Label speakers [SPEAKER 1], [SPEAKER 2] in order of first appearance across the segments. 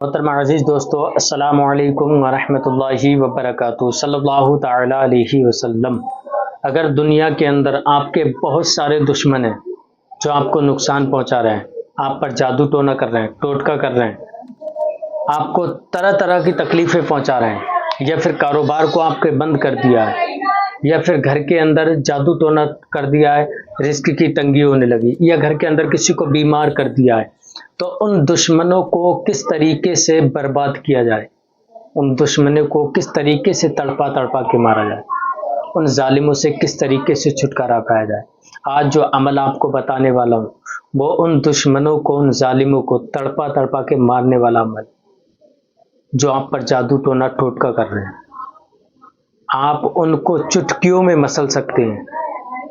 [SPEAKER 1] محترم عزیز دوستو، السلام علیکم ورحمۃ اللہ وبرکاتہ صلی اللہ تعالی علیہ وسلم۔ اگر دنیا کے اندر آپ کے بہت سارے دشمن ہیں جو آپ کو نقصان پہنچا رہے ہیں، آپ پر جادو ٹونا کر رہے ہیں، ٹوٹکا کر رہے ہیں، آپ کو طرح طرح کی تکلیفیں پہنچا رہے ہیں، یا پھر کاروبار کو آپ کے بند کر دیا ہے، یا پھر گھر کے اندر جادو ٹونا کر دیا ہے، رزق کی تنگی ہونے لگی، یا گھر کے اندر کسی کو بیمار کر دیا ہے، تو ان دشمنوں کو کس طریقے سے برباد کیا جائے، ان دشمنوں کو کس طریقے سے تڑپا تڑپا کے مارا جائے، ان ظالموں سے کس طریقے سے چھٹکارا پایا جائے۔ آج جو عمل آپ کو بتانے والا ہوں وہ ان دشمنوں کو، ان ظالموں کو تڑپا تڑپا کے مارنے والا عمل جو آپ پر جادو ٹونا ٹوٹکا کر رہے ہیں، آپ ان کو چٹکیوں میں مسل سکتے ہیں،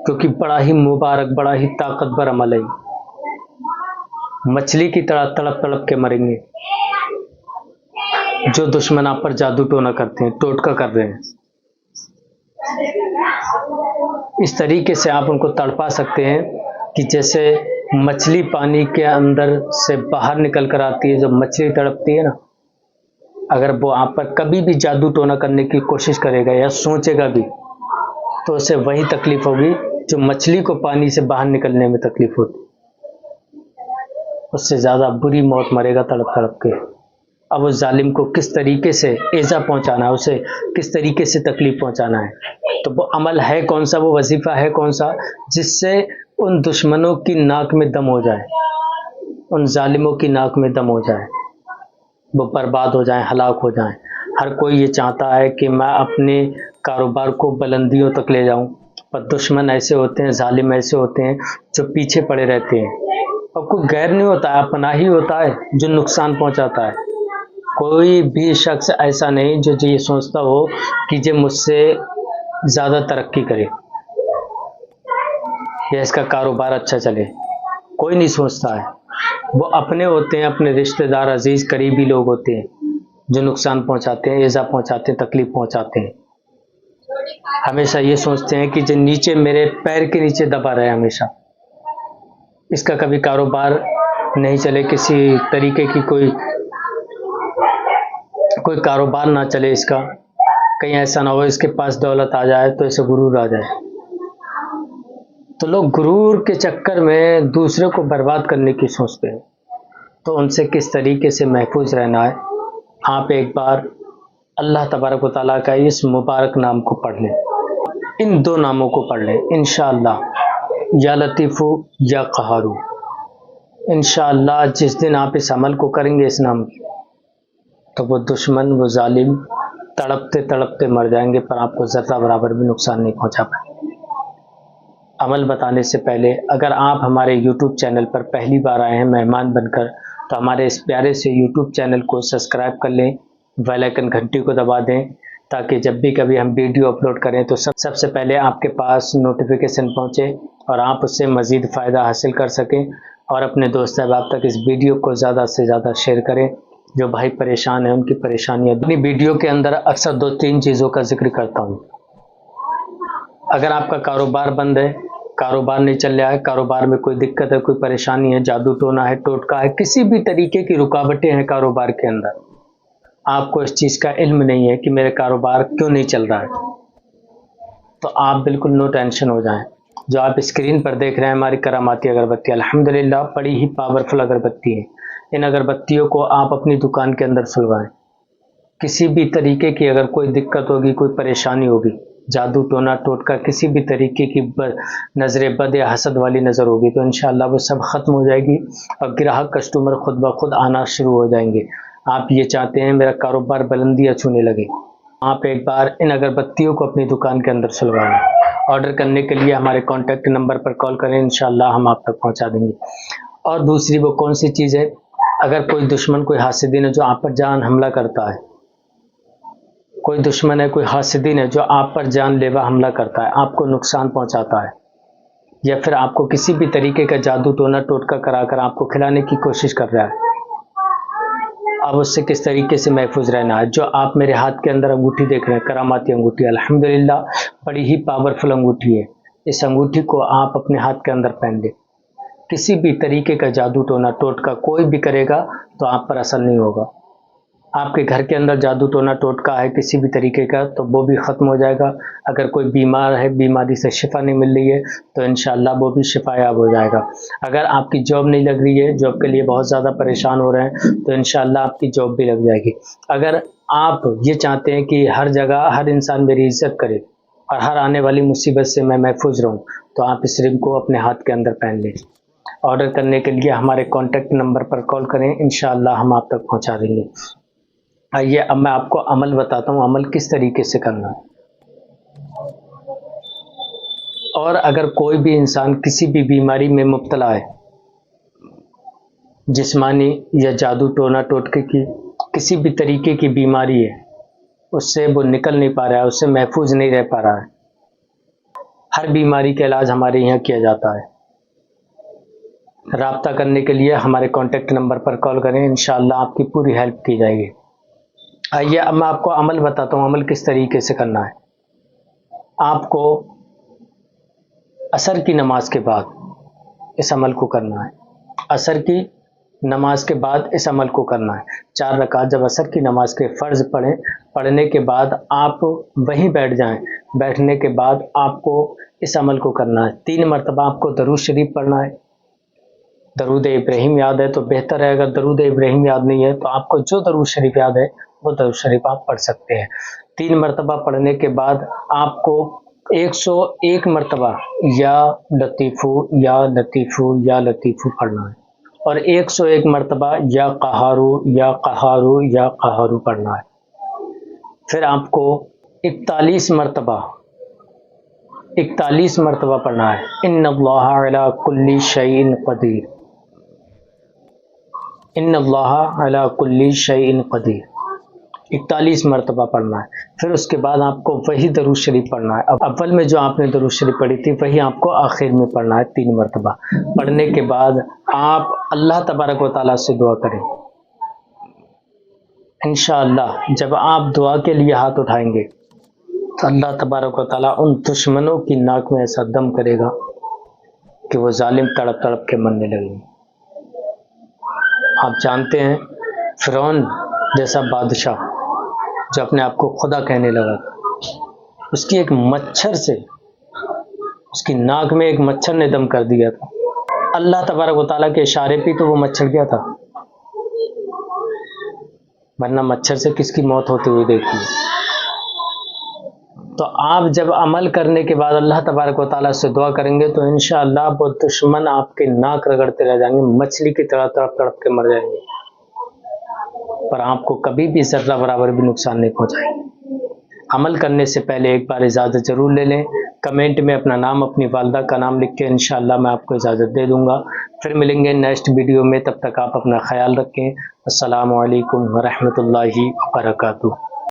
[SPEAKER 1] کیونکہ بڑا ہی مبارک، بڑا ہی طاقتور عمل ہے۔ مچھلی کی طرح تڑپ تڑپ کے مریں گے جو دشمن آپ پر جادو ٹونا کرتے ہیں، ٹوٹکا کر رہے ہیں۔ اس طریقے سے آپ ان کو تڑپا سکتے ہیں کہ جیسے مچھلی پانی کے اندر سے باہر نکل کر آتی ہے، جب مچھلی تڑپتی ہے نا، اگر وہ آپ پر کبھی بھی جادو ٹونا کرنے کی کوشش کرے گا یا سوچے گا بھی تو اسے وہی تکلیف ہوگی جو مچھلی کو پانی سے باہر نکلنے میں تکلیف ہوتی، اس سے زیادہ بری موت مرے گا تڑپ تڑپ کے۔ اب اس ظالم کو کس طریقے سے ایذا پہنچانا ہے، اسے کس طریقے سے تکلیف پہنچانا ہے، تو وہ عمل ہے کون سا، وہ وظیفہ ہے کون سا، جس سے ان دشمنوں کی ناک میں دم ہو جائے، ان ظالموں کی ناک میں دم ہو جائے، وہ برباد ہو جائیں، ہلاک ہو جائیں۔ ہر کوئی یہ چاہتا ہے کہ میں اپنے کاروبار کو بلندیوں تک لے جاؤں، پر دشمن ایسے ہوتے ہیں، ظالم ایسے ہوتے ہیں جو پیچھے پڑے رہتے ہیں، اور کوئی غیر نہیں ہوتا ہے، اپنا ہی ہوتا ہے جو نقصان پہنچاتا ہے۔ کوئی بھی شخص ایسا نہیں جو یہ سوچتا ہو کہ یہ مجھ سے زیادہ ترقی کرے یا اس کا کاروبار اچھا چلے، کوئی نہیں سوچتا ہے۔ وہ اپنے ہوتے ہیں، اپنے رشتہ دار، عزیز، قریبی لوگ ہوتے ہیں جو نقصان پہنچاتے ہیں، ایذا پہنچاتے ہیں، تکلیف پہنچاتے ہیں۔ ہمیشہ یہ سوچتے ہیں کہ جو نیچے میرے پیر کے نیچے دبا رہے، ہمیشہ اس کا کبھی کاروبار نہیں چلے، کسی طریقے کی کوئی کاروبار نہ چلے اس کا، کہیں ایسا نہ ہو اس کے پاس دولت آ جائے تو اسے غرور آ جائے۔ تو لوگ غرور کے چکر میں دوسرے کو برباد کرنے کی سوچتے ہیں، تو ان سے کس طریقے سے محفوظ رہنا ہے، آپ ایک بار اللہ تبارک و تعالیٰ کا اس مبارک نام کو پڑھ لیں، ان دو ناموں کو پڑھ لیں انشاءاللہ، یا لطیف یا قہار۔ انشاءاللہ جس دن آپ اس عمل کو کریں گے اس نام کی، تو وہ دشمن، وہ ظالم تڑپتے تڑپتے مر جائیں گے، پر آپ کو ذرہ برابر بھی نقصان نہیں پہنچا پائیں گے۔ عمل بتانے سے پہلے اگر آپ ہمارے یوٹیوب چینل پر پہلی بار آئے ہیں مہمان بن کر، تو ہمارے اس پیارے سے یوٹیوب چینل کو سبسکرائب کر لیں، بیل آئیکن گھنٹی کو دبا دیں، تاکہ جب بھی کبھی ہم ویڈیو اپلوڈ کریں تو سب سے پہلے آپ کے پاس نوٹیفیکیشن پہنچے اور آپ اس سے مزید فائدہ حاصل کر سکیں، اور اپنے دوست احباب تک اس ویڈیو کو زیادہ سے زیادہ شیئر کریں۔ جو بھائی پریشان ہیں ان کی پریشانیاں، اپنی ویڈیو کے اندر اکثر 2-3 چیزوں کا ذکر کرتا ہوں۔ اگر آپ کا کاروبار بند ہے، کاروبار نہیں چل رہا ہے، کاروبار میں کوئی دقت ہے، کوئی پریشانی ہے، جادو ٹونا ہے، ٹوٹکا ہے، کسی بھی طریقے کی رکاوٹیں ہیں کاروبار کے اندر، آپ کو اس چیز کا علم نہیں ہے کہ میرے کاروبار کیوں نہیں چل رہا ہے، تو آپ بالکل نو ٹینشن ہو جائیں۔ جو آپ اسکرین پر دیکھ رہے ہیں ہماری کراماتی اگربتی، الحمدللہ بڑی ہی پاورفل اگربتی ہے۔ ان اگربتیوں کو آپ اپنی دکان کے اندر سلوائیں۔ کسی بھی طریقے کی اگر کوئی دقت ہوگی، کوئی پریشانی ہوگی، جادو ٹونا ٹوٹکا، کسی بھی طریقے کی نظر بد یا حسد والی نظر ہوگی، تو انشاءاللہ وہ سب ختم ہو جائے گی، اور گراہک، کسٹمر خود بخود آنا شروع ہو جائیں گے۔ آپ یہ چاہتے ہیں میرا کاروبار بلندیاں چھونے لگے، آپ ایک بار ان اگربتیوں کو اپنی دکان کے اندر سلوائیں۔ آرڈر کرنے کے لیے ہمارے کانٹیکٹ نمبر پر کال کریں، انشاءاللہ ہم آپ تک پہنچا دیں گے۔ اور دوسری وہ کون سی چیز ہے، اگر کوئی دشمن، کوئی حاسدین ہے جو آپ پر جان حملہ کرتا ہے، کوئی دشمن ہے، کوئی حاسدین ہے جو آپ پر جان لیوا حملہ کرتا ہے، آپ کو نقصان پہنچاتا ہے، یا پھر آپ کو کسی بھی طریقے کا جادو ٹونا ٹوٹکا کرا کر آپ کو کھلانے کی کوشش کر رہا ہے، اب اس سے کس طریقے سے محفوظ رہنا ہے۔ جو آپ میرے ہاتھ کے اندر انگوٹھی دیکھ رہے ہیں، کراماتی انگوٹھی، الحمدللہ بڑی ہی پاورفل انگوٹھی ہے، اس انگوٹھی کو آپ اپنے ہاتھ کے اندر پہن لیں، کسی بھی طریقے کا جادو ٹونا ٹوٹکا کوئی بھی کرے گا تو آپ پر اثر نہیں ہوگا۔ آپ کے گھر کے اندر جادو ٹونا ٹوٹکا ہے کسی بھی طریقے کا تو وہ بھی ختم ہو جائے گا. اگر کوئی بیمار ہے, بیماری سے شفا نہیں مل رہی ہے تو انشاءاللہ وہ بھی شفا یاب ہو جائے گا. اگر آپ کی جاب نہیں لگ رہی ہے, جاب کے لیے بہت زیادہ پریشان ہو رہے ہیں, تو انشاءاللہ آپ کی جاب بھی لگ جائے گی. اگر آپ یہ چاہتے ہیں کہ ہر جگہ ہر انسان میری عزت کرے اور ہر آنے والی مصیبت سے میں محفوظ رہوں, تو آپ اس رنگ کو اپنے ہاتھ کے اندر پہن لیں. آرڈر کرنے کے لیے ہمارے کانٹیکٹ نمبر پر کال کریں, انشاءاللہ ہم آپ تک پہنچا دیں گے. آئیے اب میں آپ کو عمل بتاتا ہوں, عمل کس طریقے سے کرنا ہے. اور اگر کوئی بھی انسان کسی بھی بیماری میں مبتلا ہے, جسمانی یا جادو ٹونا ٹوٹکے کی کسی بھی طریقے کی بیماری ہے, اس سے وہ نکل نہیں پا رہا ہے, اس سے محفوظ نہیں رہ پا رہا ہے, ہر بیماری کا علاج ہمارے یہاں کیا جاتا ہے. رابطہ کرنے کے لیے ہمارے کانٹیکٹ نمبر پر کال کریں, انشاءاللہ آپ کی پوری ہیلپ کی جائے گی. آئیے اب میں آپ کو عمل بتاتا ہوں, عمل کس طریقے سے کرنا ہے. آپ کو عصر کی نماز کے بعد اس عمل کو کرنا ہے. عصر کی نماز کے بعد اس عمل کو کرنا ہے. 4 رکعت جب عصر کی نماز کے فرض پڑھیں, پڑھنے کے بعد آپ وہیں بیٹھ جائیں. بیٹھنے کے بعد آپ کو اس عمل کو کرنا ہے. 3 مرتبہ آپ کو درود شریف پڑھنا ہے. درود ابراہیم یاد ہے تو بہتر ہے, اگر درود ابراہیم یاد نہیں ہے تو آپ کو جو درود شریف یاد ہے وہ درود شریف آپ پڑھ سکتے ہیں. 3 مرتبہ پڑھنے کے بعد آپ کو 101 مرتبہ یا لطیفو یا لطیفو یا لطیفو پڑھنا ہے, اور 101 مرتبہ یا قہارو یا قہارو یا قہارو پڑھنا ہے. پھر آپ کو 41 مرتبہ پڑھنا ہے, ان اللہ علی کل شیء قدیر, ان اللہ علی کل شیء قدیر 41 مرتبہ پڑھنا ہے. پھر اس کے بعد آپ کو وہی درود شریف پڑھنا ہے. اب اول میں جو آپ نے درود شریف پڑھی تھی وہی آپ کو آخر میں پڑھنا ہے 3 مرتبہ. پڑھنے کے بعد آپ اللہ تبارک و تعالیٰ سے دعا کریں. انشاءاللہ جب آپ دعا کے لیے ہاتھ اٹھائیں گے تو اللہ تبارک و تعالیٰ ان دشمنوں کی ناک میں ایسا دم کرے گا کہ وہ ظالم تڑپ تڑپ کے مرنے لگیں گے. آپ جانتے ہیں فرعون جیسا بادشاہ جو اپنے آپ کو خدا کہنے لگا تھا, اس کی ایک مچھر سے, اس کی ناک میں ایک مچھر نے دم کر دیا تھا. اللہ تبارک و تعالیٰ کے اشارے پہ تو وہ مچھر گیا تھا, ورنہ مچھر سے کس کی موت ہوتی ہوئی دیکھی. تو آپ جب عمل کرنے کے بعد اللہ تبارک و تعالیٰ سے دعا کریں گے تو انشاءاللہ وہ دشمن آپ کے ناک رگڑتے رہ جائیں گے, مچھلی کی طرح تڑپ تڑپ کے مر جائیں گے, پر آپ کو کبھی بھی ذرہ برابر بھی نقصان نہیں پہنچائیں گے. عمل کرنے سے پہلے ایک بار اجازت ضرور لے لیں. کمنٹ میں اپنا نام, اپنی والدہ کا نام لکھ کے انشاءاللہ میں آپ کو اجازت دے دوں گا. پھر ملیں گے نیکسٹ ویڈیو میں, تب تک آپ اپنا خیال رکھیں. السلام علیکم ورحمۃ اللہ وبرکاتہ.